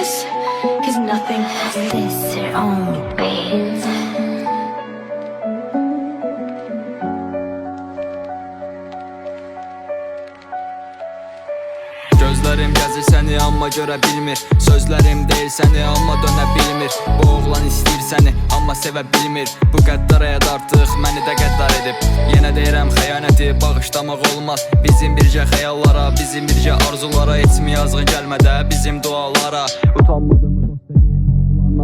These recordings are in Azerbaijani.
this, cause nothing has this their own ways. Gözlərim gəzir səni amma görə bilmir. Sözlərim deyil səni amma dönə bilmir. Bu oğlan istəyir səni amma sevə bilmir. Bu qəddar həyat artıq məni də qəddar edib. Yenə deyirəm xəyanəti bağışlamaq olmaz. Bizim bircə xəyallara, bizim bircə arzulara, etmi yazğın gəlmədə bizim dualara. Utanmadığımı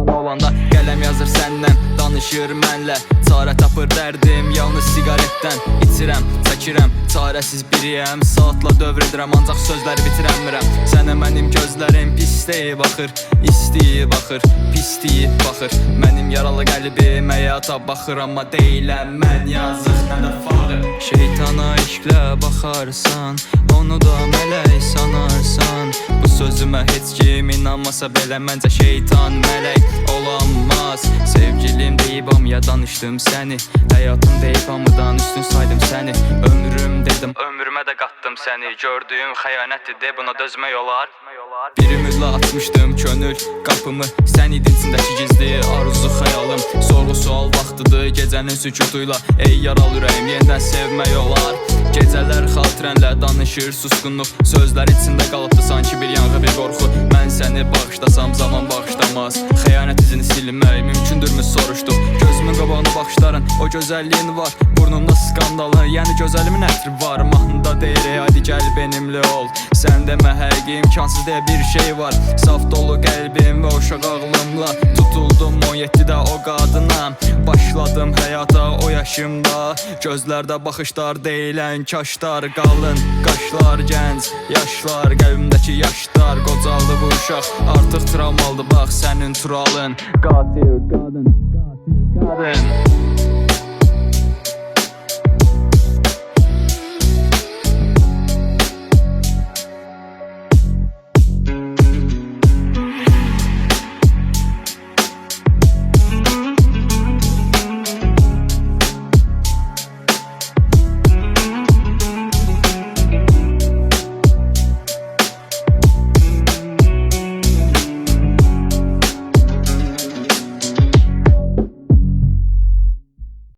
oğlandan olanda qələm yazır səndən, danışır mənlə. Çarə tapır dərdim yalnız sigaretdən. İçirəm, çəkirəm, çarəsiz biriyəm. Saatla dövr edirəm ancaq sözləri bitirəmirəm. Sənə mənim gözlərim pisliyi baxır, istiyi baxır, pisliyi baxır. Mənim yaralı qəlbim həyata baxır amma deyiləm mən yazıq nə də fağır. Şeytana işqlə baxarsan, onu da mələk sanarsan. Bu sözümə heç kim inanmasa belə məncə şeytan mələk olamaz. Sevgilim deyib amma danışdım səni, həyatım deyib hamıdan üstün saydım səni. Ömrüm dedim, ömrümə də qatdım səni. Gördüyüm xəyanətdir de, buna dözmək olar. Bir ümidlə açmışdım könül qapımı, sən idin içindəki gizli arzu xəyalım. Sorğu sual vaxtıdır gecənin sükutuyla, ey yaralı ürəyim yenidən sevmək olar. Gecələr xatirənlə danışır susqunluq, sözlər içində qalıbdı sanki bir yanğı bir qorxu. Mən səni bağışlasam zaman bağışlamaz, xəyanət izini silmək mümkündürmü soruşduq. Gözümün qabağına baxışların, o gözəlliyin var, burnumda skandalın, yəni gözəlimin ətri var. Mahnında deyir hadi gəl benimlə ol, sən demə həqiqi imkansız deyə bir şey var. Saf dolu qəlbim və uşaq ağlımla tutuldum 17-də o qadına. Başladım həyata o yaşımda, gözlərdə baxışlar deyilən kaşlar. Qalın qaşlar, gənc yaşlar, qəlbimdəki yaşlar. Qocaldı bu uşaq, artıq travmalıdır bax sənin turalın. Qatil qadın, qatil qadın.